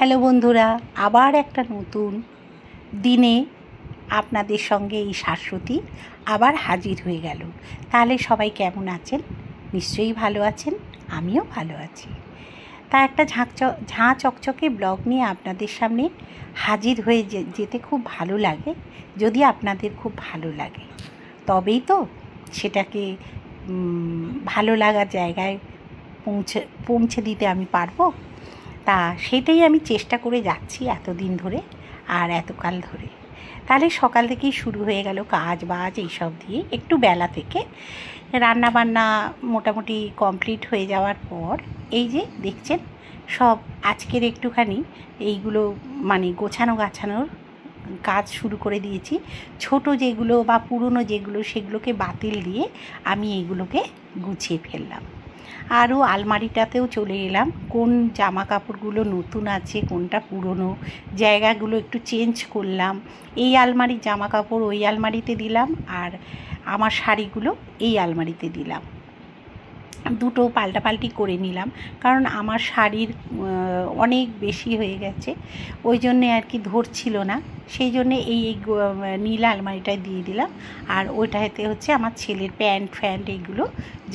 Hello বন্ধুরা, আবার একটা নতুন দিনে আপনাদের সঙ্গে এই শাশ্বতী আবার হাজির হয়ে গেল। তাহলে সবাই কেমন আছেন? নিশ্চয়ই ভালো আছেন, আমিও ভালো আছি। তা একটা ঝাঁ চকচকে ব্লগ নিয়ে আপনাদের সামনে হাজির হয়ে যেতে খুব ভালো লাগে। যদি আপনাদের খুব ভালো লাগে তবেই তো সেটাকে ভালো লাগার জায়গায় পৌঁছে দিতে আমি পারবো। তা সেটাই আমি চেষ্টা করে যাচ্ছি এতদিন ধরে আর এতকাল ধরে। তাহলে সকাল থেকেই শুরু হয়ে গেল কাজ বাজ এইসব দিয়ে। একটু বেলা থেকে রান্না বান্না মোটামুটি কমপ্লিট হয়ে যাওয়ার পর এই যে দেখছেন সব আজকের একটুখানি এইগুলো মানে গোছানো গাছানোর কাজ শুরু করে দিয়েছি। ছোট যেগুলো বা পুরনো যেগুলো সেগুলোকে বাতিল দিয়ে আমি এইগুলোকে গুছিয়ে ফেললাম। আরও আলমারিটাতেও চলে এলাম, কোন জামা কাপড়গুলো নতুন আছে কোনটা পুরনো, জায়গাগুলো একটু চেঞ্জ করলাম। এই আলমারির জামা কাপড় ওই আলমারিতে দিলাম আর আমার শাড়িগুলো এই আলমারিতে দিলাম। দুটো পাল্টাপাল্টি করে নিলাম, কারণ আমার শাড়ির অনেক বেশি হয়ে গেছে, ওই জন্যে আর কি ধরছিল না। সেই জন্যে এই নীল আলমারিটায় দিয়ে দিলাম। আর ওইটাতে হচ্ছে আমার ছেলের প্যান্ট ফ্যান্ট এগুলো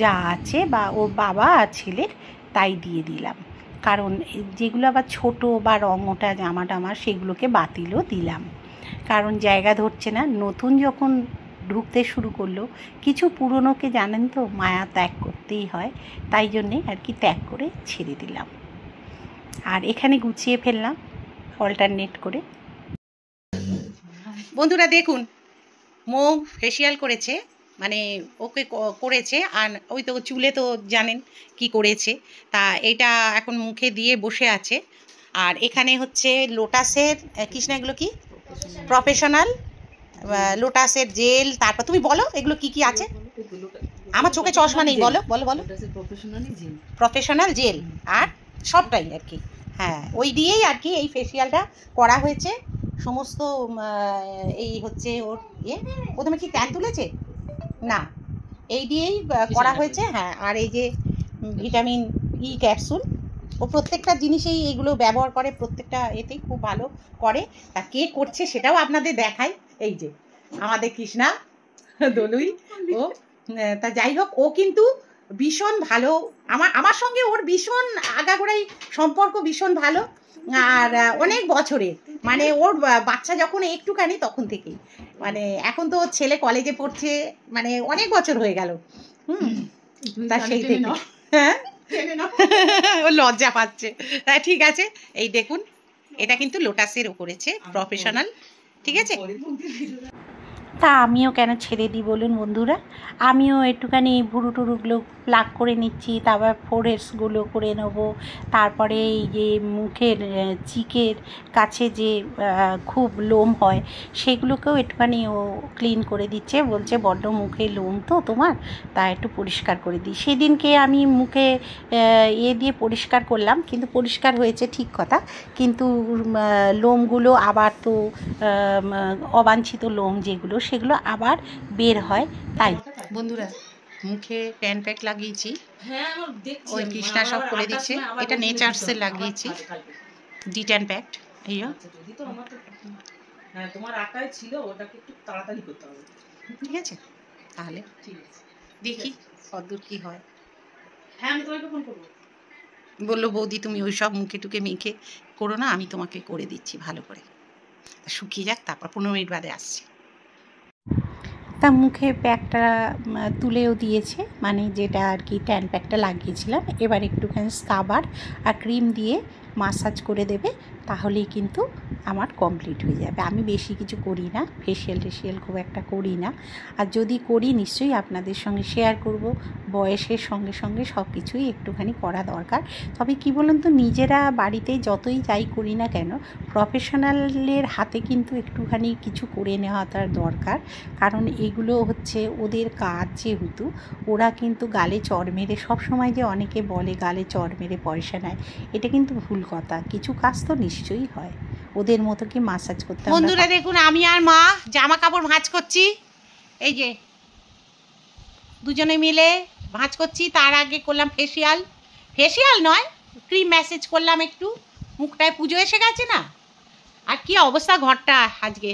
যা আছে বা ওর বাবা আর ছেলের তাই দিয়ে দিলাম। কারণ যেগুলো আবার ছোটো বা রং ওঠা জামা টামা সেগুলোকে বাতিলও দিলাম, কারণ জায়গা ধরছে না। নতুন যখন ঢুকতে শুরু করলো, কিছু পুরনোকে জানেন তো মায়া ত্যাগ করতেই হয়, তাই জন্যে আর কি ত্যাগ করে ছেড়ে দিলাম। আর এখানে গুছিয়ে ফেললাম অল্টারনেট করে। বন্ধুরা দেখুন, মৌ ফেসিয়াল করেছে, মানে ওকে করেছে, আর ওই তো চুলে তো জানেন কি করেছে। তা এটা এখন মুখে দিয়ে বসে আছে। আর এখানে হচ্ছে লোটাসের কৃষ্ণা, এগুলো কি প্রফেশনাল লোটাসের জেল। তারপর তুমি বলো এগুলো কি কি আছে, আমার চোখে চশমা নেই। বলো বলো বলো। প্রফেশনাল জেল আর সবটাই আর কি, হ্যাঁ ওই দিয়েই আর কি এই ফেসিয়ালটা করা হয়েছে। সমস্ত এই হচ্ছে ওর প্রথমে কি ট্যান তুলেছে না, এই দিয়েই করা হয়েছে। হ্যাঁ, আর এই যে ভিটামিন ই ক্যাপসুল, ও প্রত্যেকটা জিনিসেই এগুলো ব্যবহার করে, প্রত্যেকটা এতেই খুব ভালো করে। তা কে করছে সেটাও আপনাদের দেখাই। এই যে আমাদের কৃষ্ণা দলুই, ও তা যাই হোক, ও কিন্তু ভীষণ ভালো। আমার সঙ্গে ওর ভীষণ আগাগোড়াই সম্পর্ক, ভীষণ ভালো। আর অনেক বছরের, মানে ওর বাচ্চা যখন একটুখানি তখন থেকেই, মানে এখন তো ওর ছেলে কলেজে পড়ছে, মানে অনেক বছর হয়ে গেল। তা সেই থেকে হ্যাঁ ও লজ্জা পাচ্ছে। তাই ঠিক আছে, এই দেখুন এটা কিন্তু লোটাসেরও করেছে প্রফেশনাল, ঠিক আছে। তা আমিও কেন ছেড়ে দিই বলুন বন্ধুরা, আমিও একটুখানি ভুরু টুরুগুলো প্লাক করে নিচ্ছি, তারপর ফোরহেডসগুলো করে নেবো। তারপরে এই যে মুখের চিকের কাছে যে খুব লোম হয় সেগুলোকেও একটুখানি ও ক্লিন করে দিচ্ছে, বলছে বড্ড মুখে লোম তো তোমার, তা একটু পরিষ্কার করে দিই। সেদিনকে আমি মুখে দিয়ে পরিষ্কার করলাম, কিন্তু পরিষ্কার হয়েছে ঠিক কথা, কিন্তু লোমগুলো আবার তো অবাঞ্ছিত লোম যেগুলো সেগুলো আবার বের হয়। তাই বন্ধুরা মুখে ট্যান প্যাক লাগিয়েছি, ওই কৃষ্ণা সব করে দিচ্ছে। এটা নেচার্সের লাগিয়েছি ডি10 প্যাক। এই তোমার আটায় ছিল, ওটাকে একটু তাড়াতাড়ি করতে হবে, ঠিক আছে। তাহলে দেখি কতদূর কি হয়। হ্যাঁ আমি তোমাকে ফোন করবো। বললো বৌদি তুমি ওই সব মুখে টুকে মেখে করো না, আমি তোমাকে করে দিচ্ছি ভালো করে, শুকিয়ে যাক, তারপর 15 মিনিট বাদে আসছি। তা মুখে প্যাকটা তুলেও দিয়েছে, মানে যেটা আর কি ট্যান প্যাকটা লাগিয়েছিলাম। এবার একটুখানি স্কাবার আর ক্রিম দিয়ে মাসাজ করে দেবে, তাহলেই কিন্তু আমার কমপ্লিট হয়ে যাবে। আমি বেশি কিছু করি না, ফেসিয়াল খুব একটা করি না, আর যদি করি নিশ্চয়ই আপনাদের সঙ্গে শেয়ার করব। বয়সের সঙ্গে সঙ্গে সব কিছুই একটুখানি করা দরকার। তবে কি বলুন তো, নিজেরা বাড়িতে যতই যাই করি না কেন, প্রফেশনালের হাতে কিন্তু একটুখানি কিছু করে নেওয়া তার দরকার। কারণ এগুলো হচ্ছে ওদের কাজ, যেহেতু ওরা কিন্তু গালে চড় মেরে, সবসময় যে অনেকে বলে গালে চড় মেরে পয়সা নেয়, এটা কিন্তু ভুল কথা। কিছু কাজ তো নিশ্চয়ই হয়, ওদের মতো কি মাসাজ করতে। বন্ধুরা দেখুন, আমি আর মা জামা কাপড় ভাঁজ করছি, এই যে দুজনে মিলে ভাঁজ করছি। তার আগে করলাম ফেসিয়াল নয়, ক্রিম ম্যাসেজ করলাম একটু মুখটায় পুজো এসে গেছে না। আর কি অবস্থা ঘরটা আজকে,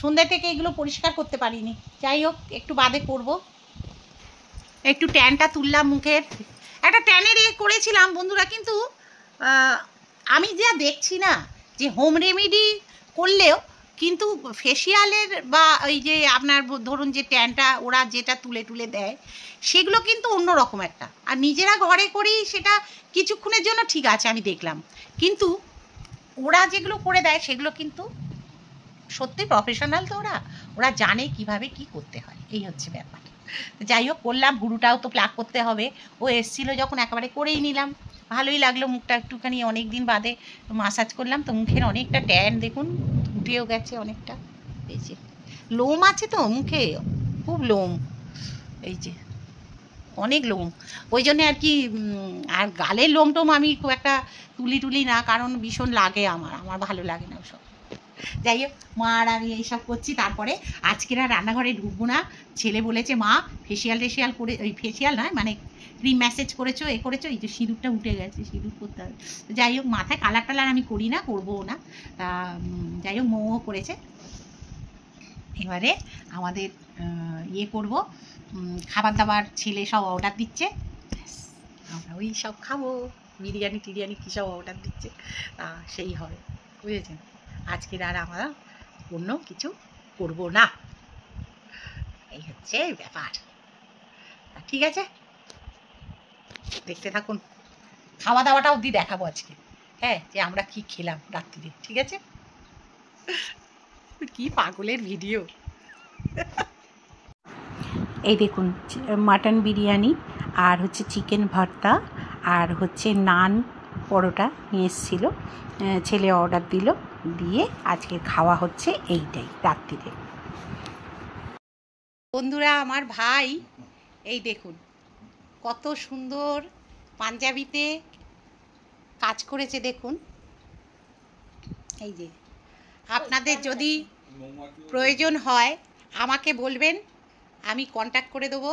সন্ধ্যা থেকে এগুলো পরিষ্কার করতে পারিনি। যাই হোক, একটু বাদে করব। একটু ট্যানটা তুললাম মুখের, একটা ট্যানের করেছিলাম বন্ধুরা, কিন্তু আমি যা দেখছি না যে হোম রেমেডি করলেও কিন্তু ফেসিয়ালের বা ওই যে আপনার ধরুন যে ট্যানটা ওরা যেটা তুলে তুলে দেয় সেগুলো কিন্তু অন্য রকম একটা, আর নিজেরা ঘরে করি সেটা কিছুক্ষণের জন্য ঠিক আছে আমি দেখলাম, কিন্তু ওরা যেগুলো করে দেয় সেগুলো কিন্তু সত্যি প্রফেশনাল, তো ওরা জানে কিভাবে কি করতে হয়, এই হচ্ছে ব্যাপার। যাই হোক, করলাম। গুরুটাও তো প্লাগ করতে হবে, ও এসছিল যখন একেবারে করেই নিলাম, ভালোই লাগলো। মুখটা একটুখানি অনেক দিন বাদে মাসাজ করলাম, তো মুখের অনেকটা ট্যান দেখুন উঠেও গেছে অনেকটা। এই যে লোম আছে তো মুখে, খুব লোম, এই যে অনেক লোম, ওই জন্যে আর কি। আর গালের লোম টোম আমি খুব একটা তুলি না, কারণ ভীষণ লাগে আমার ভালো লাগে না ওসব। যাই হোক, মা আর আমি এইসব করছি। তারপরে আজকের আর রান্নাঘরে ঢুকবো না। ছেলে বলেছে মা ফেসিয়াল করে, ওই ফেসিয়াল নয় মানে ক্রিম ম্যাসেজ করেছো, করেছো, এই যে সিঁদুরটা উঠে গেছে, সিঁদুর করতে হবে। যাই হোক, মাথায় কালার টালার আমি করি না, করবো না। তা যাই হোক, মৌ করেছে। এবারে আমাদের করব খাবার দাবার, ছেলে সব অর্ডার দিচ্ছে, আমরা ওই সব খাবো, বিরিয়ানি টিরিয়ানি কী সব অর্ডার দিচ্ছে, তা সেই হবে, বুঝেছেন। আজকের আর আমরা অন্য কিছু করব না, এই হচ্ছে ব্যাপার। ঠিক আছে, দেখতে থাকুন। খাওয়া দাওয়াটা অবধি দেখাবো আজকে, হ্যাঁ, যে আমরা কি খেলাম রাত্রিরে। ঠিক আছে, কি পাগলের ভিডিও। এই দেখুন, মাটন বিরিয়ানি আর হচ্ছে চিকেন ভর্তা আর হচ্ছে নান পরোটা নিয়ে এসেছিলো, ছেলে অর্ডার দিল, দিয়ে আজকে খাওয়া হচ্ছে এইটাই রাত্রিরে। বন্ধুরা, আমার ভাই এই দেখুন কত সুন্দর পাঞ্জাবিতে কাজ করেছে দেখুন। এই যে আপনাদের যদি প্রয়োজন হয় আমাকে বলবেন, আমি কন্ট্যাক্ট করে দেবো,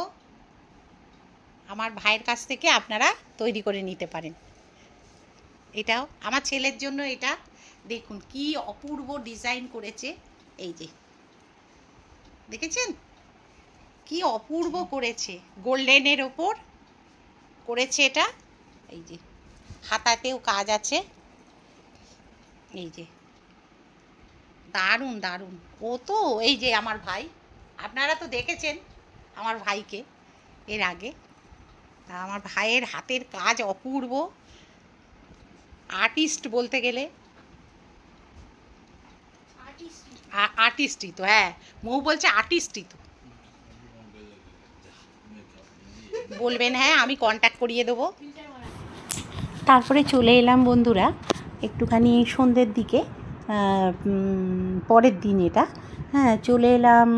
আমার ভাইয়ের কাছ থেকে আপনারা তৈরি করে নিতে পারেন। এটাও আমার ছেলের জন্য, এটা দেখুন কি অপূর্ব ডিজাইন করেছে, এই যে দেখেছেন কি অপূর্ব করেছে, গোল্ডেনের ওপর করেছে এটা। এই যে হাতাতেও কাজ আছে, এই যে দারুণ দারুণ। ও তো এই যে আমার ভাই, আপনারা তো দেখেছেন আমার ভাইকে এর আগে, তা আমার ভাইয়ের হাতের কাজ অপূর্ব, আর্টিস্ট বলতে গেলে, আর্টিস্টই তো, হ্যাঁ মৌ বলছে আর্টিস্টই তো, বলবেন হ্যাঁ আমি কন্ট্যাক্ট করিয়ে দেবো। তারপরে চলে এলাম বন্ধুরা একটুখানি সন্ধ্যের দিকে, পরের দিন এটা, হ্যাঁ চলে এলাম।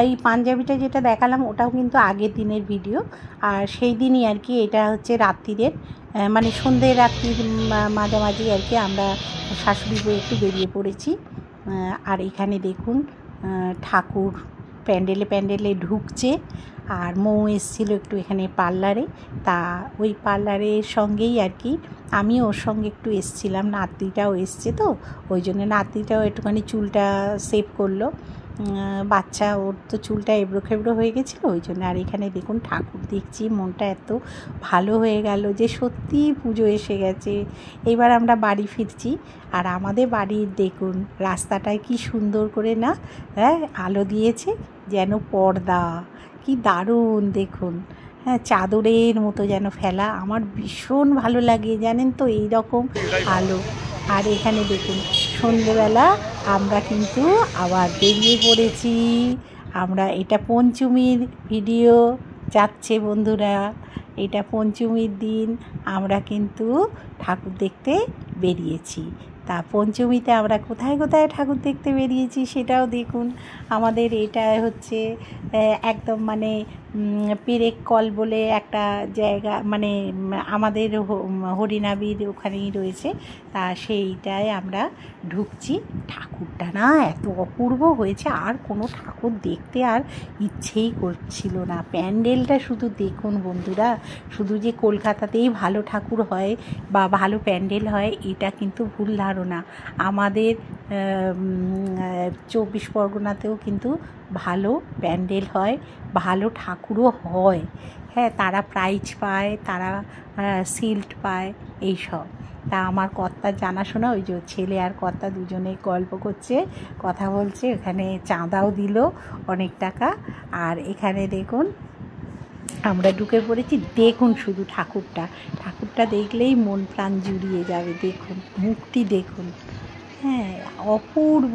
এই পাঞ্জাবিটা যেটা দেখালাম ওটাও কিন্তু আগের দিনের ভিডিও, আর সেই দিনই আর কি, এটা হচ্ছে রাত্রিরের, মানে সন্ধ্যে রাত্রির মাঝামাঝি আর কি আমরা শাশুড়ি বউ একটু বেরিয়ে পড়েছি। আর এখানে দেখুন ঠাকুর প্যান্ডেলে ঢুকছে, আর মৌ এসেছিলো একটু এখানে পার্লারে, তা ওই পার্লারের সঙ্গেই আর কি আমি ওর সঙ্গে একটু এসছিলাম, নাতনিটাও এসছে তো ওই জন্য নাতনিটাও একটুখানি চুলটা সেভ করলো, বাচ্চা ওর তো চুলটা এবড়ো খেবড়ো হয়ে গেছিলো ওই জন্য। আর এখানে দেখুন ঠাকুর দেখছি, মনটা এত ভালো হয়ে গেল যে সত্যিই পুজো এসে গেছে। এবার আমরা বাড়ি ফিরছি, আর আমাদের বাড়ির দেখুন রাস্তাটায় কি সুন্দর করে না, হ্যাঁ আলো দিয়েছে যেন পর্দা, কি দারুণ দেখুন, হ্যাঁ চাদরের মতো যেন ফেলা, আমার ভীষণ ভালো লাগে জানেন তো এই রকম আলো। আর এখানে দেখুন সন্ধ্যেবেলা আমরা কিন্তু আবার বেরিয়ে পড়েছি, আমরা এটা পঞ্চমীর ভিডিও যাচ্ছে বন্ধুরা, এটা পঞ্চমীর দিন আমরা কিন্তু ঠাকুর দেখতে বেরিয়েছি। তা পঞ্চমীতে আমরা কোথায় কোথায় ঠাকুর দেখতে বেরিয়েছি সেটাও দেখুন। আমাদের এটা হচ্ছে একদম মানে পেরেক কল বলে একটা জায়গা, মানে আমাদের হরিনাবির ওখানেই রয়েছে, তা সেইটায় আমরা ঢুকছি। ঠাকুরটা না এত অপূর্ব হয়েছে, আর কোনো ঠাকুর ঠাকুর দেখতে আর ইচ্ছেই করছিল না। প্যান্ডেলটা শুধু দেখুন বন্ধুরা, শুধু যে কলকাতাতেই ভালো ঠাকুর হয় বা ভালো প্যান্ডেল হয় এটা কিন্তু ভুল ধারণা। আমাদের 24 পরগনাতেও কিন্তু ভালো প্যান্ডেল হয়, ভালো ঠাকুরও হয়। হ্যাঁ, তারা প্রাইজ পায়, তারা শিল্ড পায়, এইসব। তা আমার কর্তার জানাশোনা, ওই যে ছেলে আর কর্তা দুজনে গল্প করছে, কথা বলছে। এখানে চাঁদাও দিল অনেক টাকা। আর এখানে দেখুন আমরা ঢুকে পড়েছি। দেখুন শুধু ঠাকুরটা দেখলেই মন প্রাণ জুড়িয়ে যাবে। দেখুন মুখটি দেখুন, হ্যাঁ অপূর্ব।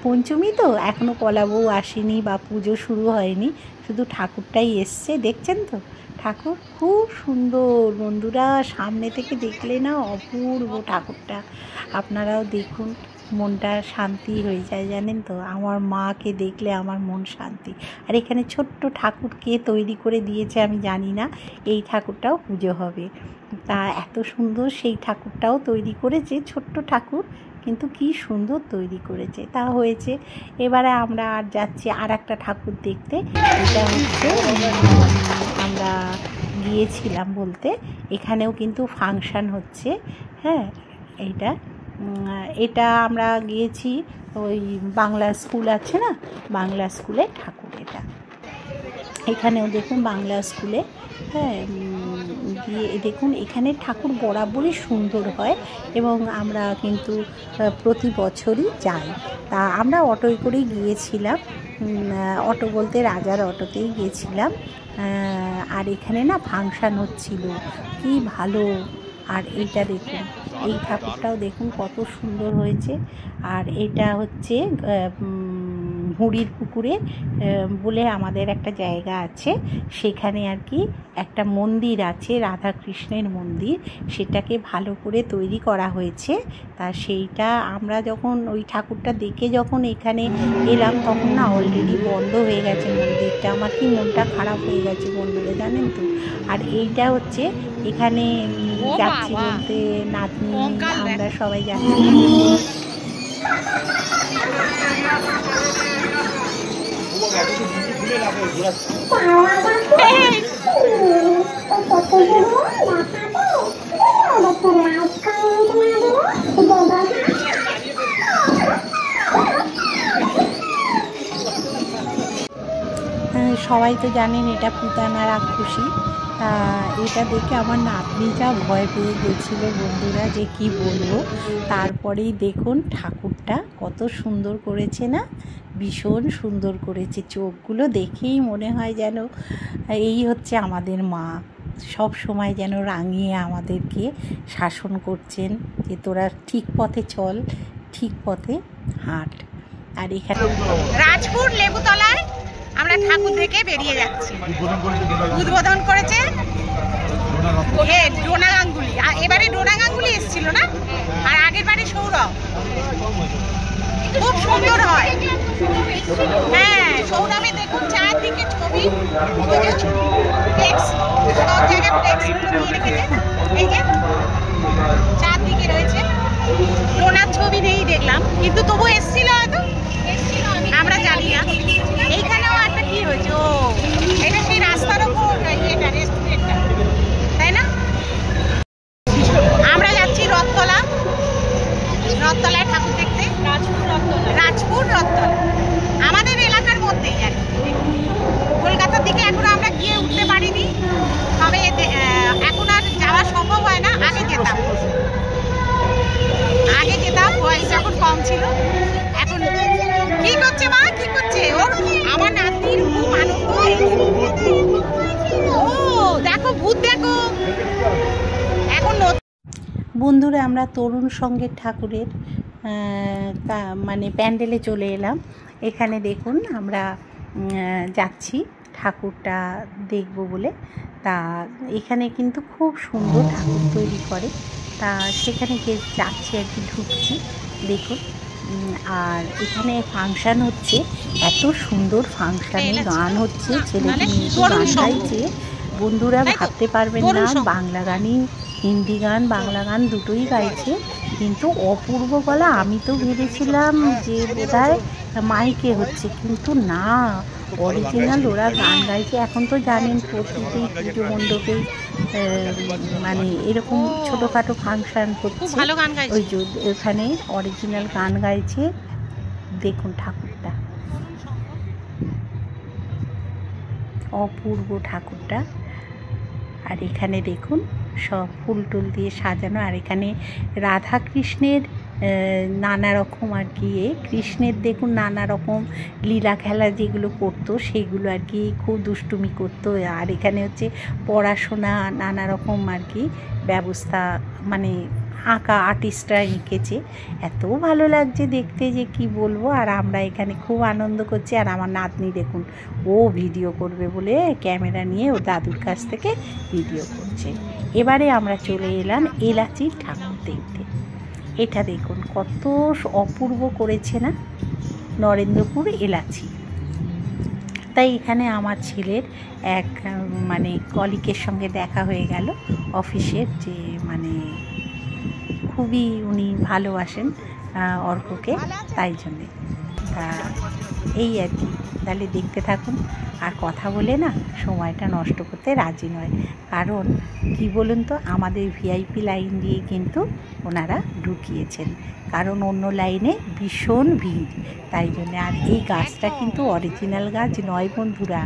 পঞ্চমী তো এখনও কলা বউ আসেনি বা পুজো শুরু হয়নি, শুধু ঠাকুরটাই এসছে। দেখছেন তো ঠাকুর খুব সুন্দর বন্ধুরা, সামনে থেকে দেখলে না অপূর্ব ঠাকুরটা। আপনারাও দেখুন, মনটা শান্তি হয়ে যায় জানেন তো। আমার মাকে দেখলে আমার মন শান্তি। আর এখানে ছোট্ট ঠাকুর কে তৈরি করে দিয়েছে আমি জানি না, এই ঠাকুরটাও পুজো হবে। তা এত সুন্দর সেই ঠাকুরটাও তৈরি করেছে, ছোট্ট ঠাকুর, কিন্তু কি সুন্দর তৈরি করেছে। তা হয়েছে। এবারে আমরা আর যাচ্ছি আর একটা ঠাকুর দেখতে। এটা হচ্ছে আমরা গিয়েছিলাম বলতে, এখানেও কিন্তু ফাংশান হচ্ছে। হ্যাঁ, এটা আমরা গিয়েছি, ওই বাংলা স্কুল আছে না, বাংলা স্কুলে ঠাকুর এটা। এখানেও দেখুন বাংলা স্কুলে, হ্যাঁ গিয়ে দেখুন এখানে ঠাকুর বরাবরই সুন্দর হয় এবং আমরা কিন্তু প্রতি বছরই যাই। তা আমরা অটোয় করেই গিয়েছিলাম, অটো বলতে রাজার অটোতেই গিয়েছিলাম। আর এখানে না ফাংশান হচ্ছিল, কি ভালো। আর এইটা দেখুন, এই ঠাকুরটাও দেখুন কত সুন্দর হয়েছে। আর এটা হচ্ছে হুড়ির পুকুরে বলে আমাদের একটা জায়গা আছে, সেখানে আর কি একটা মন্দির আছে, রাধাকৃষ্ণের মন্দির, সেটাকে ভালো করে তৈরি করা হয়েছে। তা সেইটা আমরা যখন ওই ঠাকুরটা দেখে যখন এখানে এলাম তখন না অলরেডি বন্ধ হয়ে গেছে মন্দিরটা। আমার কি মনটা খারাপ হয়ে গেছে বন্ধুরা জানেন তো। আর এইটা হচ্ছে এখানে যাচ্ছি বলতে নাতনি আমরা সবাই যাচ্ছি। সবাই তো জানেন এটা পুতানা রাক্ষসী। এটা দেখে আমার নাতনি যা ভয় পেয়ে গেছিলো বন্ধুরা, যে কি বলবো। তারপরেই দেখুন ঠাকুরটা কত সুন্দর করেছে না, ভীষণ সুন্দর করেছে। চোখগুলো দেখেই মনে হয় যেন এই হচ্ছে আমাদের মা, সব সময় যেন রাঙিয়ে আমাদেরকে শাসন করছেন যে তোরা ঠিক পথে চল, ঠিক পথে হাঁট। আর এখানে রাজপুর লেবুতলায় আমরা ঠাকুর দেখে বেরিয়ে যাচ্ছি। উদ্বোধন করেছে ডোনা গাঙ্গুলি, এবারে ডোনা গাঙ্গুলি এসেছিল না, আর আগের বারে সৌরভ। খুব সুন্দর হয়। হ্যাঁ, সৌরভে দেখুন চারদিকে ছবি, সব জায়গায় ফ্লেক্সগুলো দিয়ে রেখেছে। এই যে চারদিকে রয়েছে, ডোনার ছবি নেই দেখলাম, কিন্তু তবু এসেছিল হয়তো, আমরা জানি না। এইখানেও একটা কি হয়েছে, ও এটা সেই রাস্তার ওপর ইয়েটা রেস্টুরেন্টটা, তাই না? আমরা যাচ্ছি রথতলায় ঠাকুর দেখতে। রাজপুর রথতলা আমাদের এলাকার মধ্যেই আর কি। কলকাতার দিকে এখনো আমরা গিয়ে উঠতে পারিনি, তবে এখন আর যাওয়া সম্ভব হয় না। আগে যেতাম, বয়স যখন কম ছিল। এখন কি করছে মা, কি করছে ওর? আমার নাতির খুব আনন্দ। ও দেখো ভূত, দেখো। এখন বন্ধুরা আমরা তরুণ সঙ্গের ঠাকুরের মানে প্যান্ডেলে চলে এলাম। এখানে দেখুন আমরা যাচ্ছি ঠাকুরটা দেখব বলে। তা এখানে কিন্তু খুব সুন্দর ঠাকুর তৈরি করে। তা সেখানে যাচ্ছি আর কি, ঢুকছি দেখুন। আর এখানে ফাংশান হচ্ছে, এত সুন্দর ফাংশানে গান হচ্ছে, ছেলেটি গান গাইছে বন্ধুরা, ভাবতে পারবেন না। বাংলা গানই, হিন্দি গান, বাংলা গান দুটোই গাইছে। কিন্তু অপূর্ব গলা। আমি তো ভেবেছিলাম যে বোধহয় মাইকে হচ্ছে, কিন্তু না, অরিজিনাল ওরা গান গাইছে। এখন তো জানেন প্রতিটি পুজো মণ্ডপে মানে এরকম ছোটোখাটো ফাংশান হচ্ছে, ভালো গান গাইছে। ওই যে ওখানে অরিজিনাল গান গাইছে। দেখুন ঠাকুরটা, অপূর্ব ঠাকুরটা। আর এখানে দেখুন সব ফুল টুল দিয়ে সাজানো। আর এখানে রাধা কৃষ্ণের নানা রকম আর কি কৃষ্ণের দেখুন নানা রকম লীলা খেলা যেগুলো করতো সেগুলো আর কি খুব দুষ্টুমি করতো। আর এখানে হচ্ছে পড়াশোনা নানা রকম আর কি ব্যবস্থা, মানে আঁকা আর্টিস্টরা এঁকেছে। এত ভালো লাগছে দেখতে যে কি বলবো। আর আমরা এখানে খুব আনন্দ করছি। আর আমার নাতনি দেখুন, ও ভিডিও করবে বলে ক্যামেরা নিয়ে ও দাদুর কাছ থেকে ভিডিও করছে। এবারে আমরা চলে এলাম এলাচির ঠাকুর দেখতে। এটা দেখুন কত অপূর্ব করেছে না, নরেন্দ্রপুর এলাচি। তাই এখানে আমার ছেলের এক মানে কলিগের সঙ্গে দেখা হয়ে গেল অফিসের, যে মানে খুবই উনি ভালোবাসেন অর্ককে, তাই জন্যে। তা এই আর কি, তাহলে দেখতে থাকুন। আর কথা বলে না সময়টা নষ্ট করতে রাজি নয়, কারণ কি বলুন তো, আমাদের ভিআইপি লাইন দিয়ে কিন্তু ওনারা ঢুকিয়েছেন, কারণ অন্য লাইনে ভীষণ ভিড়, তাই জন্যে। আর এই গাছটা কিন্তু অরিজিনাল গাছ নয় বন্ধুরা।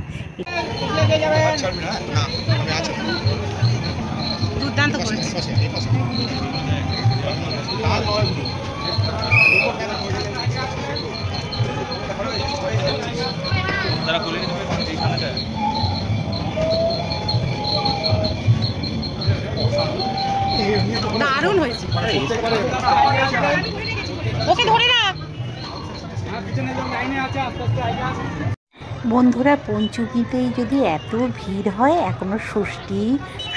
দুর্দান্ত করেছে। দারুণ হয়েছে, ওকে ধরে রাখ। বন্ধুরা, পঞ্চমীতেই যদি এত ভিড় হয়, এখনও ষষ্ঠী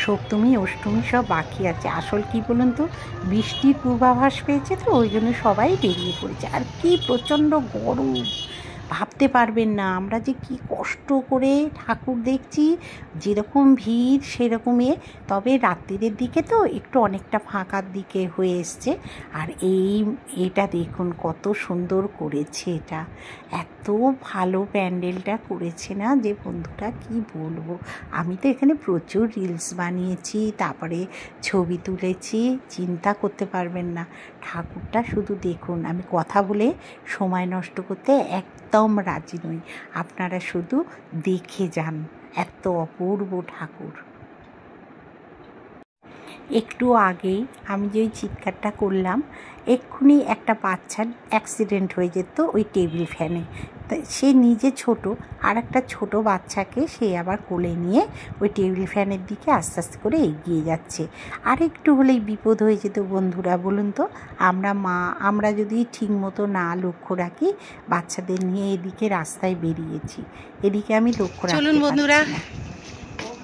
সপ্তমী অষ্টমী সব বাকি আছে। আসল কি বলুন তো, বৃষ্টির পূর্বাভাস পেয়েছে তো ওই জন্য সবাই বেরিয়ে পড়েছে। আর কি প্রচণ্ড গরম, ভাবতে পারবেন না আমরা যে কি কষ্ট করে ঠাকুর দেখছি, যেরকম ভিড় সেরকমই। তবে রাত্রির দিকে তো একটু অনেকটা ফাঁকার দিকে হয়ে এসছে। আর এটা দেখুন কত সুন্দর করেছে, এটা এত ভালো প্যান্ডেলটা করেছে না যে বন্ধুরা কি বলবো। আমি তো এখানে প্রচুর রিলস বানিয়েছি, তারপরে ছবি তুলেছি, চিন্তা করতে পারবেন না। ঠাকুরটা শুধু দেখুন, আমি কথা বলে সময় নষ্ট করতে একদম রাজি নই, আপনারা শুধু দেখে যান, এত অপূর্ব ঠাকুর। একটু আগেই আমি যে ওই চিৎকারটা করলাম, এক্ষুনি একটা বাচ্চার অ্যাক্সিডেন্ট হয়ে যেত ওই টেবিল ফ্যানে। সে নিজে ছোট, আর একটা ছোট বাচ্চাকে সে আবার কোলে নিয়ে ওই টেবিল ফ্যানের দিকে আস্তে আস্তে করে এগিয়ে যাচ্ছে। আর একটু হলেই বিপদ হয়ে যেত বন্ধুরা, বলুন তো। আমরা যদি ঠিক মতো না লক্ষ্য রাখি, বাচ্চাদের নিয়ে এদিকে রাস্তায় বেরিয়েছি, এদিকে আমি লক্ষ্য রাখি। চলুন বন্ধুরা,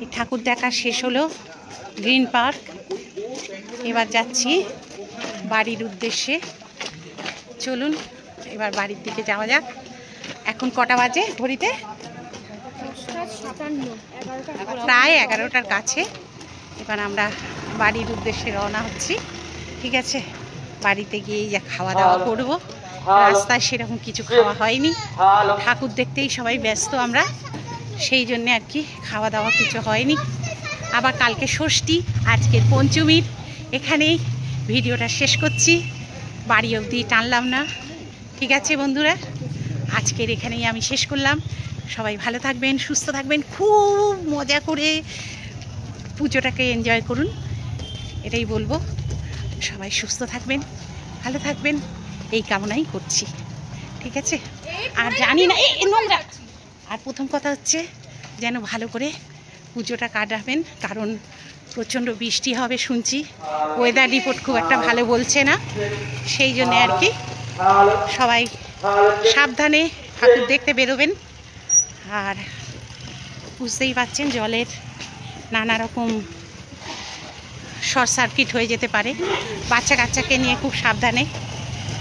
এই ঠাকুর দেখা শেষ হলো গ্রিন পার্ক। এবার যাচ্ছি বাড়ির উদ্দেশ্যে। চলুন এবার বাড়ির দিকে যাওয়া যাক। এখন কটা বাজে ঘড়িতে? প্রায় 11টার কাছে। এবার আমরা বাড়ির উদ্দেশ্যে রওনা হচ্ছি। ঠিক আছে, বাড়িতে গিয়েই যা খাওয়া দাওয়া করবো। রাস্তায় সেরকম কিছু খাওয়া হয়নি, ঠাকুর দেখতেই সবাই ব্যস্ত আমরা, সেই জন্যে আর কি খাওয়া দাওয়া কিছু হয়নি। আবার কালকে ষষ্ঠী, আজকের পঞ্চমীর। এখানেই ভিডিওটা শেষ করছি, বাড়ি অবধি টানলাম না। ঠিক আছে বন্ধুরা, আজকের এখানেই আমি শেষ করলাম। সবাই ভালো থাকবেন, সুস্থ থাকবেন, খুব মজা করে পুজোটাকে এনজয় করুন, এটাই বলবো। সবাই সুস্থ থাকবেন, ভালো থাকবেন, এই কামনাই করছি। ঠিক আছে, আর জানি না এই নোংরা। আর প্রথম কথা হচ্ছে যেন ভালো করে পুজোটা কাটাবেন, কারণ প্রচণ্ড বৃষ্টি হবে শুনছি, ওয়েদার রিপোর্ট খুব একটা ভালো বলছে না, সেই জন্যে আর কি সবাই সাবধানে ঠাকুর দেখতে বেরোবেন। আর বুঝতেই পারছেন জলের নানা রকম শর্ট সার্কিট হয়ে যেতে পারে, বাচ্চা কাচ্চাকে নিয়ে খুব সাবধানে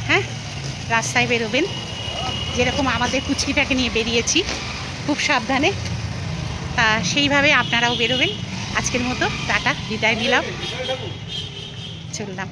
হ্যাঁ রাস্তায় বেরোবেন, যেরকম আমাদের কুচকিটাকে নিয়ে বেরিয়েছি খুব সাবধানে, তা সেইভাবে আপনারাও বেরোবেন। আজকের মতো টাটা, বিদায় নিলাম। চললাম।